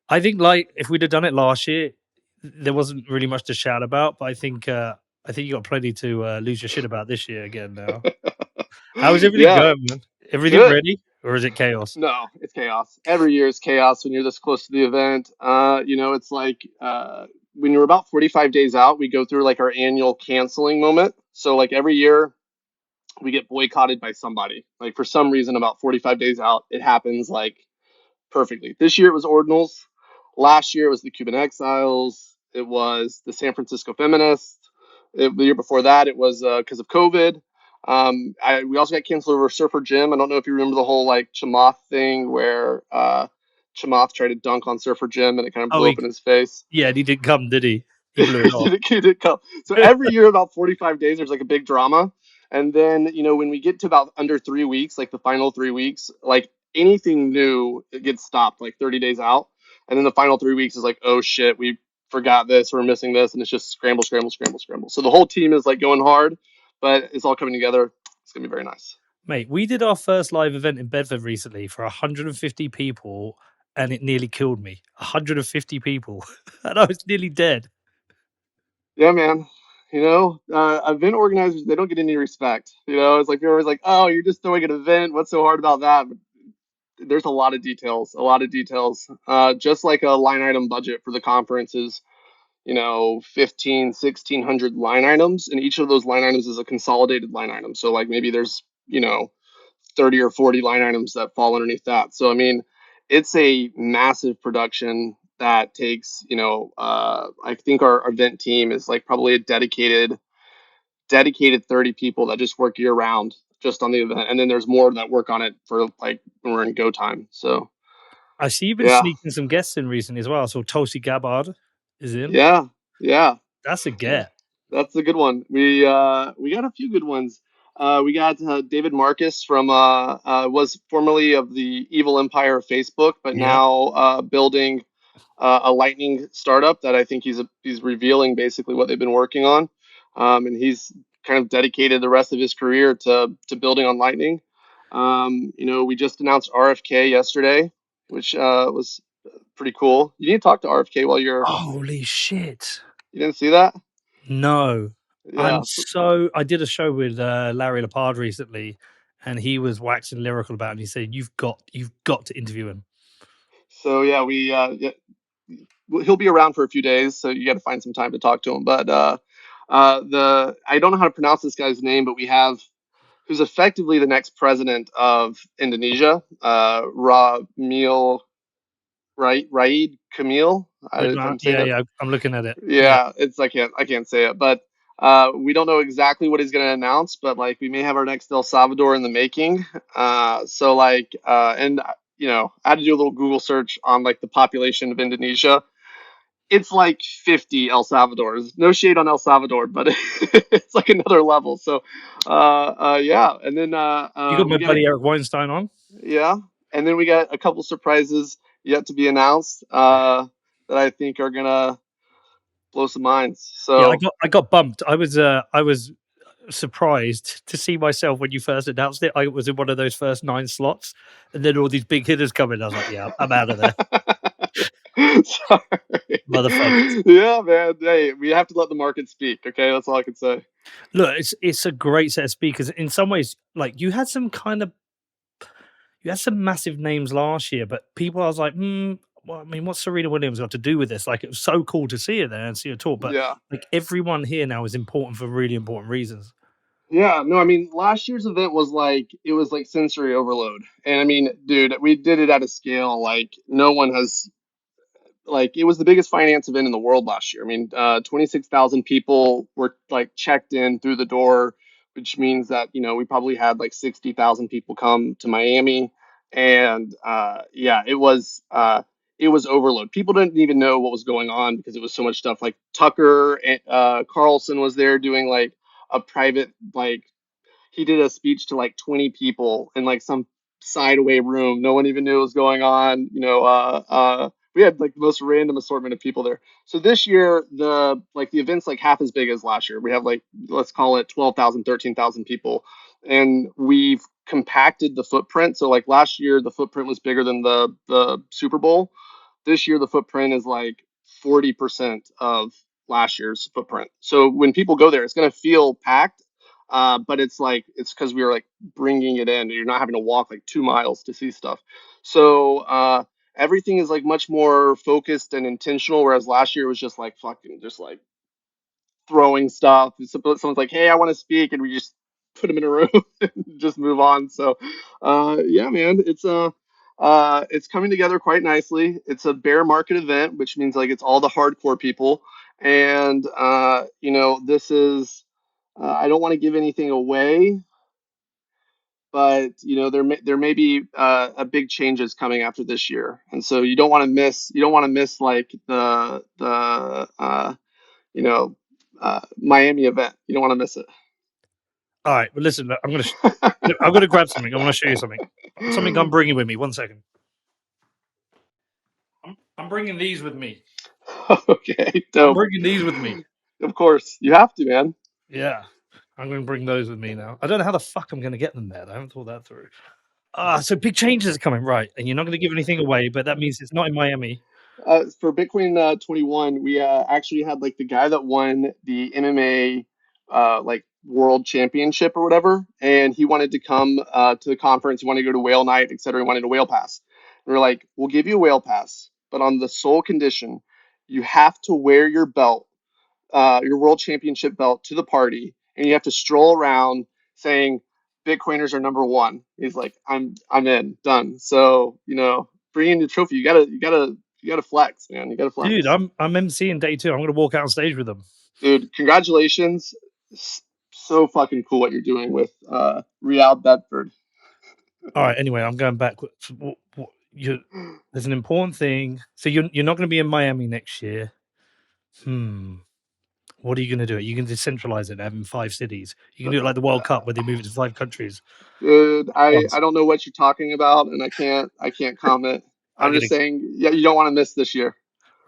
I think like if we'd have done it last year, there wasn't really much to shout about. But I think you got plenty to lose your shit about this year again. Now, how is everything Yeah, going, man? Everything good. ready, or is it chaos? No, it's chaos. Every year is chaos when you're this close to the event. It's like when you're about 45 days out, we go through like our annual canceling moment. So like every year we get boycotted by somebody. Like for some reason, about 45 days out, it happens like perfectly. This year it was Ordinals. Last year it was the Cuban Exiles. It was the San Francisco Feminists. The year before that it was because of COVID. We also got canceled over Surfer Jim. I don't know if you remember the whole like Chamath thing where Chamath tried to dunk on Surfer Jim and it kind of Oh, blew up in his face. yeah, and he didn't come, did he? He blew it off. Did it come? So every year, about 45 days, there's like a big drama. And then, when we get to about under 3 weeks, like the final 3 weeks, like anything new, it gets stopped like 30 days out. And then the final 3 weeks is like, oh shit, we forgot this, we're missing this. And it's just scramble, scramble, scramble, scramble. So the whole team is like going hard, but it's all coming together. It's going to be very nice. Mate, we did our first live event in Bedford recently for 150 people, and it nearly killed me. 150 people, and I was nearly dead. Yeah, man. Event organizers, they don't get any respect. It's like you're always like, oh, you're just throwing an event. What's so hard about that? But there's a lot of details, a lot of details. Just like a line item budget for the conference is, 15, 1600 line items. And each of those line items is a consolidated line item. So like maybe there's, 30 or 40 line items that fall underneath that. So, I mean, it's a massive production that takes, I think our event team is like probably a dedicated 30 people that just work year round just on the event. And then there's more that work on it for like when we're in go time. So I see you've been yeah, sneaking some guests in recently as well. So Tulsi Gabbard is in. yeah, yeah, That's a yeah. get. That's a good one. We got a few good ones. We got David Marcus from was formerly of the evil empire of Facebook, but Yeah. now building a Lightning startup that I think he's revealing basically what they've been working on, and he's kind of dedicated the rest of his career to building on Lightning. We just announced RFK yesterday, which was pretty cool. You need to talk to RFK while you're. Holy shit. You didn't see that? No. Yeah. I did a show with Larry Lepard recently, and he was waxing lyrical about it. And he said, you've got to interview him. So yeah, he'll be around for a few days, so you got to find some time to talk to him. But the I don't know how to pronounce this guy's name, but we have who's effectively the next president of Indonesia, Ramil Raid Kamil. If I'm saying Yeah, it, yeah. I'm looking at it. Yeah. yeah, it's I can't say it, but we don't know exactly what he's going to announce, but like we may have our next El Salvador in the making. And I had to do a little Google search on like the population of Indonesia. It's like 50 El Salvadors. No shade on El Salvador, but it's like another level. So, yeah, and then You got we my got buddy Eric Weinstein on. yeah, and then we got a couple surprises yet to be announced that I think are gonna blow some minds. Yeah, So I got bumped. I was surprised to see myself when you first announced it. I was in one of those first 9 slots, and then all these big hitters come in. I was like, yeah, I'm out of there, sorry. motherfuckers. Yeah, man. Hey, we have to let the market speak. Okay, that's all I can say. Look, it's a great set of speakers. In some ways, like you had some massive names last year, but people I was like, well, I mean, what's Serena Williams got to do with this? Like, it was so cool to see her there and see her talk. But Yeah. like everyone here now is important for really important reasons. Yeah, no, I mean, last year's event was like it was like sensory overload. And I mean, dude, we did it at a scale like no one has like it was the biggest finance event in the world last year. I mean, 26,000 people were like checked in through the door, which means that, we probably had like 60,000 people come to Miami. And yeah, it was overload. People didn't even know what was going on because it was so much stuff. Like Tucker and Carlson was there doing like a private, like, he did a speech to like 20 people in like some side away room. No one even knew what was going on. We had like the most random assortment of people there. So this year, the event's like half as big as last year. We have like, let's call it 12,000, 13,000 people. And we've compacted the footprint. So like last year, the footprint was bigger than the Super Bowl. This year the footprint is like 40% of last year's footprint. So when people go there, it's going to feel packed, but it's like it's because we were like bringing it in. You're not having to walk like 2 miles to see stuff. So everything is like much more focused and intentional, whereas last year was just like fucking just like throwing stuff. Someone's like, "Hey, I want to speak," and we just put them in a room and just move on. So, yeah, man, it's coming together quite nicely. It's a bear market event, which means like it's all the hardcore people, and this is. I don't want to give anything away, but there may be a big changes coming after this year, and so you don't want to miss like the Miami event. You don't want to miss it. All right, but listen, I'm gonna grab something. I want to show you something. Something I'm bringing with me. 1 second. I'm bringing these with me. Okay, I'm dope. bringing these with me. Of course, you have to, man. Yeah, I'm going to bring those with me now. I don't know how the fuck I'm going to get them there. I haven't thought that through. So big changes are coming, right? And you're not going to give anything away, but that means it's not in Miami. For Bitcoin 21, we actually had like the guy that won the MMA like world championship or whatever, and he wanted to come to the conference. He wanted to go to whale night, etc. He wanted a whale pass. And we're like, we'll give you a whale pass, but on the sole condition you have to wear your belt, your world championship belt, to the party, and you have to stroll around saying Bitcoiners are number one. He's like, I'm in, done. So bring in the trophy. You gotta flex, man. You gotta Dude, flex, I'm MCing day 2. I'm going to walk out on stage with them. dude. Congratulations. So fucking cool what you're doing with Real Bedford. All right. Anyway, I'm going back. There's an important thing. So you're not going to be in Miami next year. What are you going to do? You can decentralize it, having 5 cities. You can do it like the World Cup where they move it to 5 countries. Dude, I Once. don't know what you're talking about, and I can't comment. I'm I'm going just to. saying, yeah, you don't want to miss this year.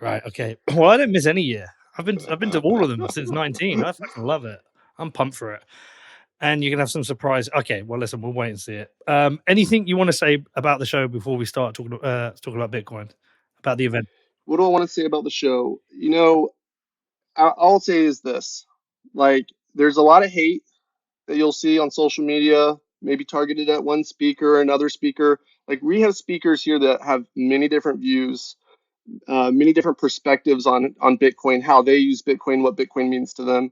Right. Okay. Well, I don't miss any year. I've been to all of them since 19. I fucking love it. I'm pumped for it. And you can have some surprise. Okay. Well, listen, we'll wait and see it. Anything you want to say about the show before we start talking about Bitcoin, about the event? What do I want to say about the show? All I'll say is this: like, there's a lot of hate that you'll see on social media, maybe targeted at one speaker or another speaker. Like, we have speakers here that have many different views, many different perspectives on Bitcoin, how they use Bitcoin, what Bitcoin means to them.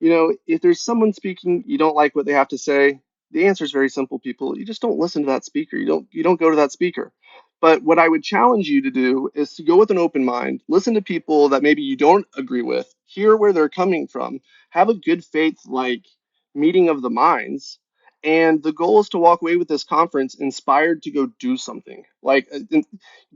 If there's someone speaking, you don't like what they have to say, the answer is very simple, people. You just don't listen to that speaker. You don't go to that speaker. But what I would challenge you to do is to go with an open mind, listen to people that maybe you don't agree with, hear where they're coming from, have a good faith like meeting of the minds. And the goal is to walk away with this conference inspired to go do something. Like,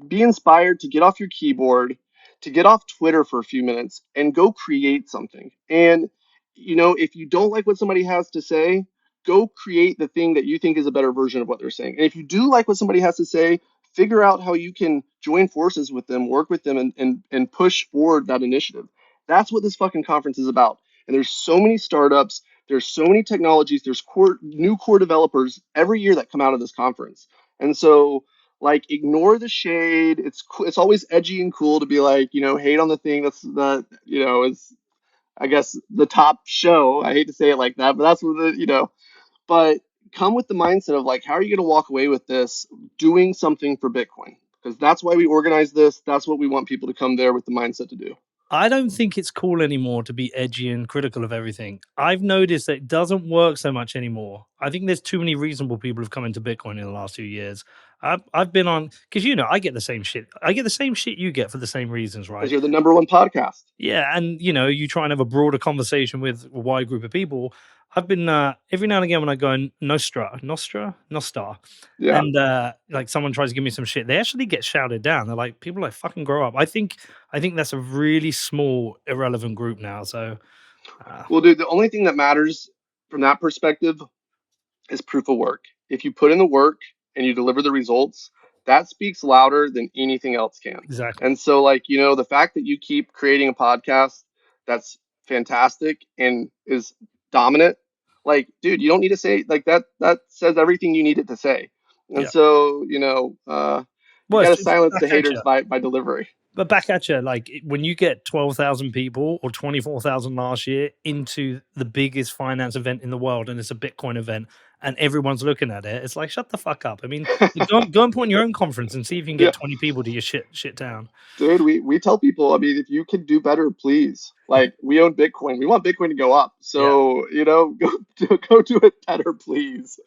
be inspired to get off your keyboard, to get off Twitter for a few minutes and go create something. And if you don't like what somebody has to say, go create the thing that you think is a better version of what they're saying. And if you do like what somebody has to say, figure out how you can join forces with them, work with them, and push forward that initiative. That's what this fucking conference is about. And there's so many startups, there's so many technologies, there's new core developers every year that come out of this conference. And so, like, ignore the shade. It's always edgy and cool to be like, hate on the thing is, I guess, the top show. I hate to say it like that, but that's what but come with the mindset of like, how are you going to walk away with this doing something for Bitcoin? Because that's why we organize this. That's what we want people to come there with the mindset to do. I don't think it's cool anymore to be edgy and critical of everything. I've noticed that it doesn't work so much anymore. I think there's too many reasonable people who've come into Bitcoin in the last 2 years. I've been on because I get the same shit. I get the same shit you get for the same reasons, Because right? you're the number one podcast. Yeah, and you try and have a broader conversation with a wide group of people. I've been every now and again when I go in Nostra, Yeah. and like someone tries to give me some shit, they actually get shouted down. They're like, people like fucking grow up. I think that's a really small, irrelevant group now. So Well, dude, the only thing that matters from that perspective is proof of work. If you put in the work and you deliver the results, that speaks louder than anything else can. exactly, And so, like, the fact that you keep creating a podcast that's fantastic and is dominant, like, dude, you don't need to say like that. That says everything you need it to say. And yeah. so, You Well, got it's to just silence back the at haters you. by delivery. But back at you, like when you get 12,000 people or 24,000 last year into the biggest finance event in the world, and it's a Bitcoin event, and everyone's looking at it, it's like shut the fuck up. I mean, go and put on your own conference and see if you can get Yeah, 20 people to your shit down. dude, we tell people, I mean, if you can do better, please. Like, we own Bitcoin. We want Bitcoin to go up. Yeah. So, go do it better, please.